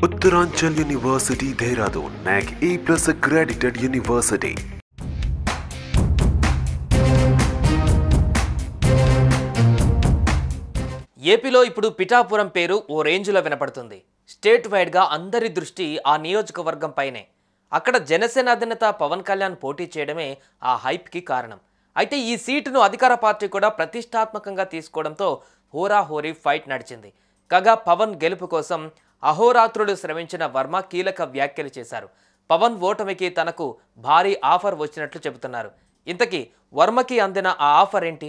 Uttaranchal University, Dehradun, NAC A+ accredited university. ఏపీలో ఇప్పుడు పిఠాపురం పేరు ఓ రేంజ్లో వినపడుతుంది. స్టేట్ వైడ్గా అందరి దృష్టి ఆ నియోజకవర్గం పైనే. అక్కడ జనసేన అధినేత పవన్ కళ్యాణ్ పోటీ చేయడమే ఆ హైప్కి కారణం. అయితే ఈ సీటును అధికార పార్టీ కూడా ప్రతిష్టాత్మకంగా తీసుకోవడంతో హోరాహోరీ ఫైట్ నడిచింది. కాగా పవన్ గెలుపు కోసం అహోరాత్రులు శ్రమించిన వర్మ కీలక వ్యాఖ్యలు చేశారు. పవన్ ఓటమికి తనకు భారీ ఆఫర్ వచ్చినట్లు చెబుతున్నారు. ఇంతకీ వర్మకి అందిన ఆ ఆఫర్ ఏంటి?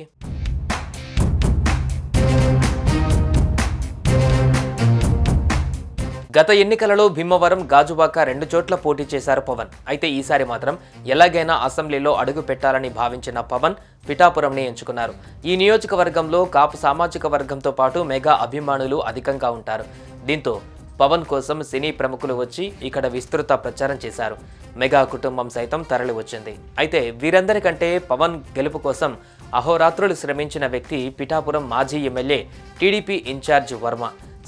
గత ఎన్నికలలో భీమవరం, గాజువాక 2 చోట్ల పోటీ చేశారు పవన్. అయితే ఈసారి మాత్రం ఎలాగైనా అసెంబ్లీలో అడుగు పెట్టాలని భావించిన పవన్ పిఠాపురంని ఎంచుకున్నారు. ఈ నియోజకవర్గంలో కాపు సామాజిక వర్గంతో పాటు మెగా అభిమానులు అధికంగా ఉంటారు. దీంతో పవన్ కోసం సినీ ప్రముఖులు వచ్చి ఇక్కడ విస్తృత ప్రచారం చేశారు. మెగా కుటుంబం సైతం తరలి వచ్చింది. అయితే వీరందరికంటే పవన్ గెలుపు కోసం అహోరాత్రులు శ్రమించిన వ్యక్తి పిఠాపురం మాజీ MLA TDP incharge Varma.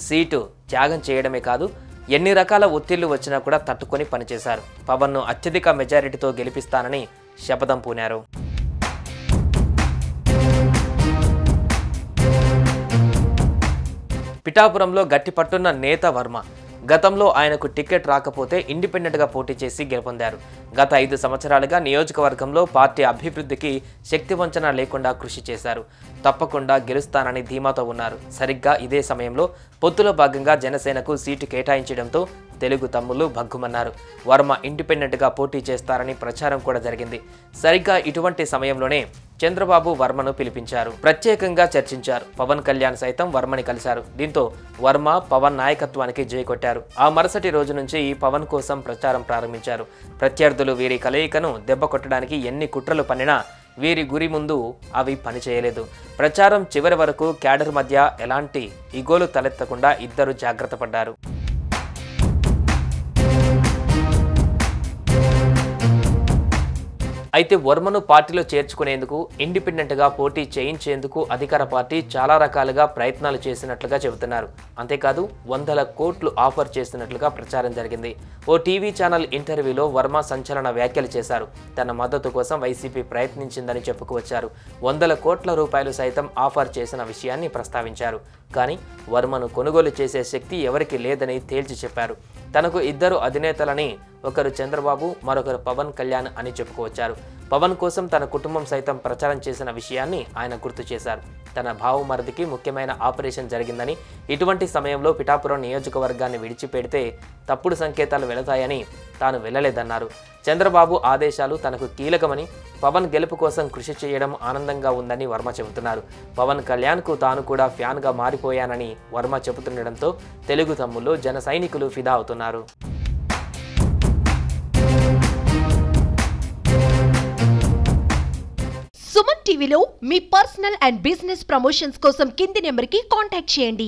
Seat త్యాగం చేయడమే కాదు, ఎన్ని రకాల ఒత్తిళ్లు వచ్చినా కూడా తట్టుకొని పనిచేశారు. పవన్ను అత్యధిక మెజారిటీతో గెలిపిస్తానని శపథం పూనారు. పిఠాపురంలో గట్టిపట్టున్న నేత వర్మ. గతంలో ఆయనకు టికెట్ రాకపోతే ఇండిపెండెంట్గా పోటీ చేసి గెలుపొందారు. గత 5 సంవత్సరాలుగా నియోజకవర్గంలో పార్టీ అభివృద్ధికి శక్తి వంచన లేకుండా కృషి చేశారు. తప్పకుండా గెలుస్తానని ధీమాతో ఉన్నారు. సరిగ్గా ఇదే సమయంలో పొత్తులో భాగంగా జనసేనకు సీటు కేటాయించడంతో తెలుగు తమ్ముళ్లు భగ్గుమన్నారు. వర్మ ఇండిపెండెంట్గా పోటీ చేస్తారని ప్రచారం కూడా జరిగింది. సరిగ్గా ఇటువంటి సమయంలోనే చంద్రబాబు వర్మను పిలిపించారు. ప్రత్యేకంగా చర్చించారు. పవన్ కళ్యాణ్ సైతం వర్మని కలిశారు. దీంతో వర్మ పవన్ నాయకత్వానికి జై కొట్టారు. ఆ మరుసటి రోజు నుంచి పవన్ కోసం ప్రచారం ప్రారంభించారు. ప్రత్యర్థులు వీరి కలయికను దెబ్బ కొట్టడానికి ఎన్ని కుట్రలు పన్నినా వీరి గురి ముందు అవి పనిచేయలేదు. ప్రచారం చివరి వరకు క్యాడర్ మధ్య ఎలాంటి ఇగోలు తలెత్తకుండా ఇద్దరు జాగ్రత్త పడ్డారు. అయితే వర్మను పార్టీలో చేర్చుకునేందుకు, ఇండిపెండెంట్గా పోటీ చేయించేందుకు అధికార పార్టీ చాలా రకాలుగా ప్రయత్నాలు చేసినట్లుగా చెబుతున్నారు. అంతేకాదు 100 కోట్లు ఆఫర్ చేస్తున్నట్లుగా ప్రచారం జరిగింది. ఓ టీవీ ఛానల్ ఇంటర్వ్యూలో వర్మ సంచలన వ్యాఖ్యలు చేశారు. తన మద్దతు కోసం వైసీపీ ప్రయత్నించిందని చెప్పుకువచ్చారు. 100 కోట్ల రూపాయలు సైతం ఆఫర్ చేసిన విషయాన్ని ప్రస్తావించారు. కానీ వర్మను కొనుగోలు చేసే శక్తి ఎవరికి లేదని తేల్చి చెప్పారు. తనకు 2 అధినేతలని, ఒకరు చంద్రబాబు, మరొకరు పవన్ కళ్యాణ్ అని చెప్పుకోవచ్చారు. పవన్ కోసం తన కుటుంబం సైతం ప్రచారం చేసిన విషయాన్ని ఆయన గుర్తు చేశారు. తన భావమరిదికి ముఖ్యమైన ఆపరేషన్ జరిగిందని, ఇటువంటి సమయంలో పిఠాపురం నియోజకవర్గాన్ని విడిచిపెడితే తప్పుడు సంకేతాలు వెళతాయని తాను వెళ్ళలేదన్నారు. చంద్రబాబు ఆదేశాలు తనకు కీలకమని, పవన్ గెలుపు కోసం కృషి చేయడం ఆనందంగా ఉందని వర్మ చెబుతున్నారు. పవన్ కళ్యాణ్కు తాను కూడా ఫ్యాన్గా మారిపోయానని వర్మ చెబుతుండడంతో తెలుగు తమ్ముళ్ళు, జన సైనికులు ఫిదా అవుతున్నారు. సుమన్ టీవీలో మీ పర్సనల్ అండ్ బిజినెస్ ప్రమోషన్స్ కోసం కింది నెంబర్కి కాంటాక్ట్ చేయండి.